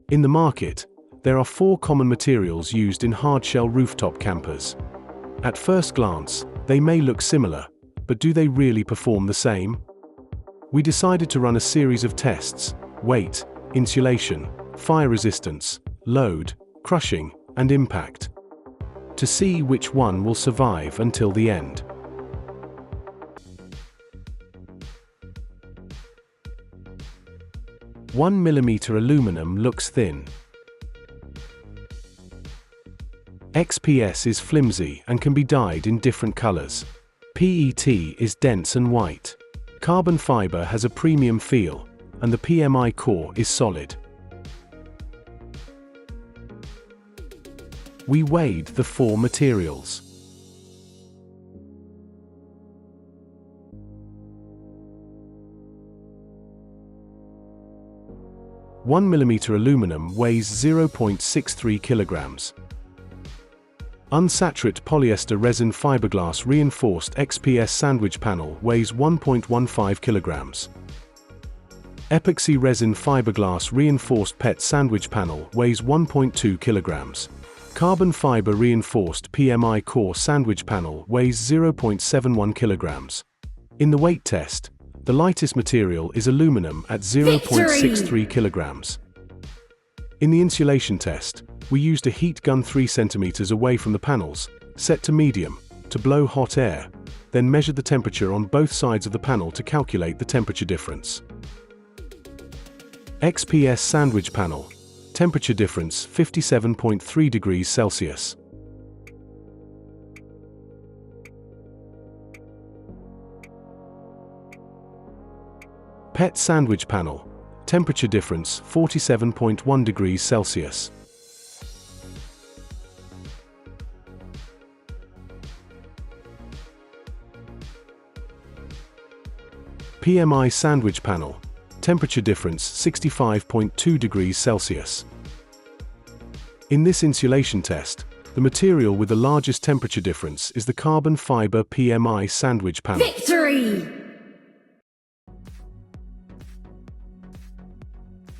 In the market, there are 4 common materials used in hardshell rooftop campers. At first glance, they may look similar, but do they really perform the same? We decided to run a series of tests: weight, insulation, fire resistance, load, crushing, and impact, to see which one will survive until the end. One 1mm aluminum looks thin. XPS is flimsy and can be dyed in different colors. PET is dense and white. Carbon fiber has a premium feel, and the PMI core is solid. We weighed the 4 materials. One 1mm aluminum weighs 0.63 kilograms. Unsaturated polyester resin fiberglass reinforced XPS sandwich panel weighs 1.15 kilograms. Epoxy resin fiberglass reinforced PET sandwich panel weighs 1.2 kilograms. Carbon fiber reinforced PMI core sandwich panel weighs 0.71 kilograms. In the weight test, the lightest material is aluminum at 0.63 kilograms. In the insulation test, we used a heat gun 3 centimeters away from the panels, set to medium, to blow hot air, then measured the temperature on both sides of the panel to calculate the temperature difference. XPS sandwich panel. Temperature difference 57.3 degrees Celsius. PET sandwich panel. Temperature difference 47.1 degrees Celsius. PMI sandwich panel. Temperature difference 65.2 degrees Celsius. In this insulation test, the material with the largest temperature difference is the carbon fiber PMI sandwich panel. Victory!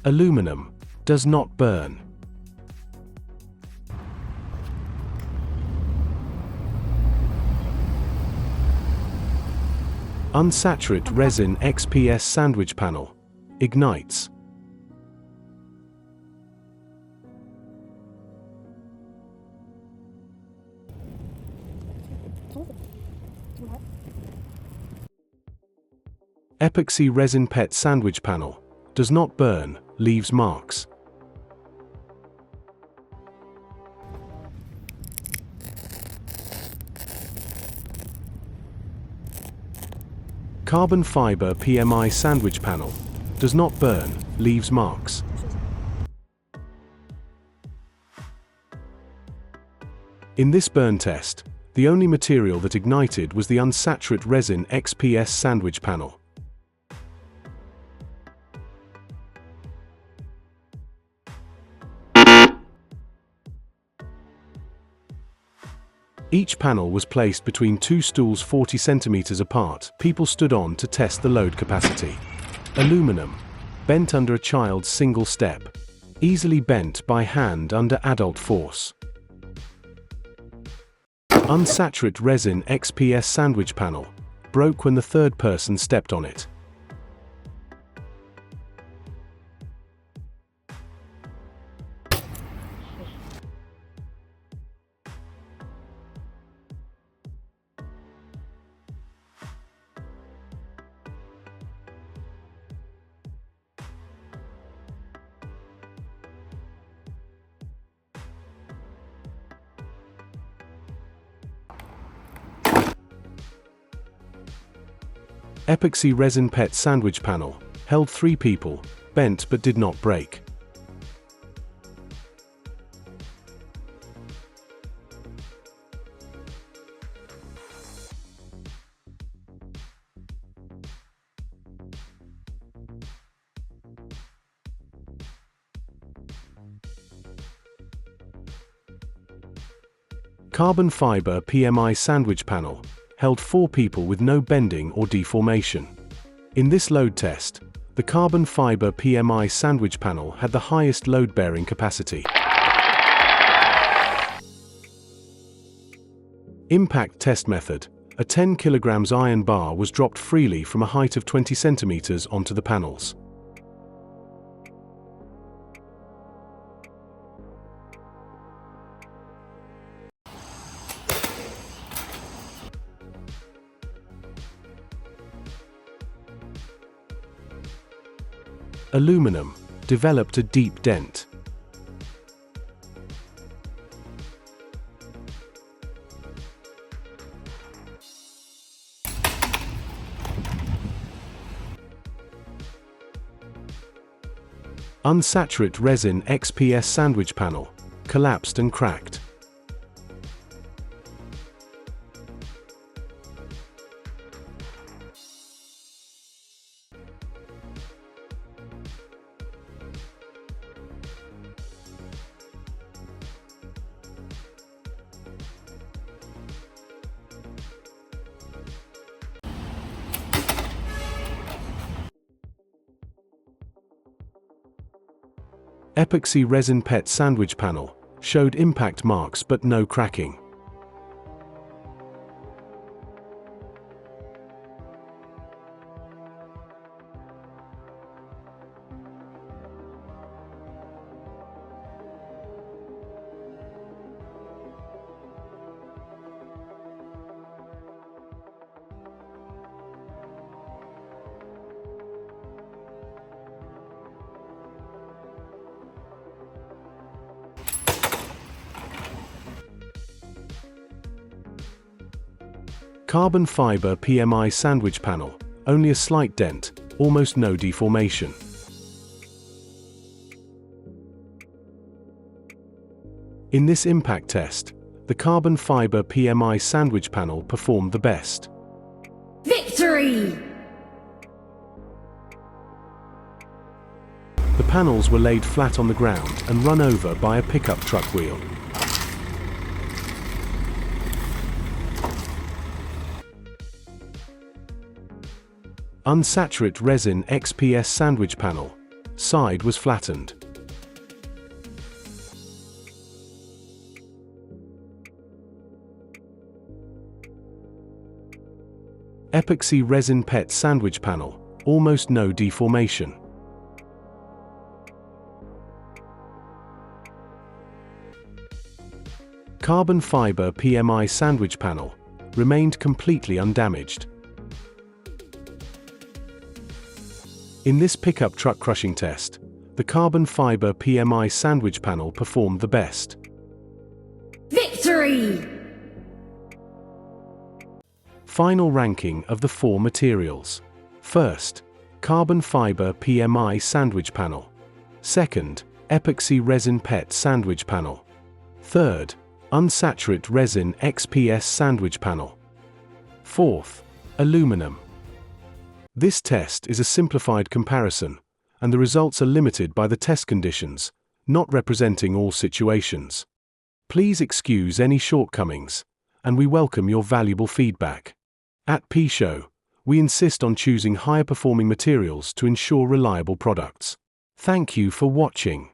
Aluminum does not burn. Unsaturated resin XPS sandwich panel ignites. Epoxy resin PET sandwich panel does not burn, leaves marks. Carbon fiber PMI sandwich panel does not burn, leaves marks. In this burn test, the only material that ignited was the unsaturated resin XPS sandwich panel. Each panel was placed between 2 stools 40 centimeters apart. People stood on to test the load capacity. Aluminum, bent under a child's single step. Easily bent by hand under adult force. Unsaturated resin XPS sandwich panel, broke when the third person stepped on it. Epoxy resin PET sandwich panel, held 3 people, bent but did not break. Carbon fiber PMI sandwich panel, held 4 people with no bending or deformation. In this load test, The carbon fiber PMI sandwich panel had the highest load-bearing capacity. Impact test method. A 10 kg iron bar was dropped freely from a height of 20 cm onto the panels. Aluminum developed a deep dent. Unsaturated resin XPS sandwich panel collapsed and cracked. Epoxy resin PET sandwich panel showed impact marks but no cracking. Carbon fiber PMI sandwich panel, only a slight dent, almost no deformation. In this impact test, the carbon fiber PMI sandwich panel performed the best. Victory! The panels were laid flat on the ground and run over by a pickup truck wheel. Unsaturated resin XPS sandwich panel. Side was flattened. Epoxy resin PET sandwich panel. Almost no deformation. Carbon fiber PMI sandwich panel remained completely undamaged. In this pickup truck crushing test, the carbon fiber PMI sandwich panel performed the best. Victory! Final ranking of the 4 materials. First, carbon fiber PMI sandwich panel. Second, epoxy resin PET sandwich panel. Third, unsaturated resin XPS sandwich panel. Fourth, aluminum. This test is a simplified comparison, and the results are limited by the test conditions, not representing all situations. Please excuse any shortcomings, and we welcome your valuable feedback. At P-Show, we insist on choosing higher performing materials to ensure reliable products. Thank you for watching.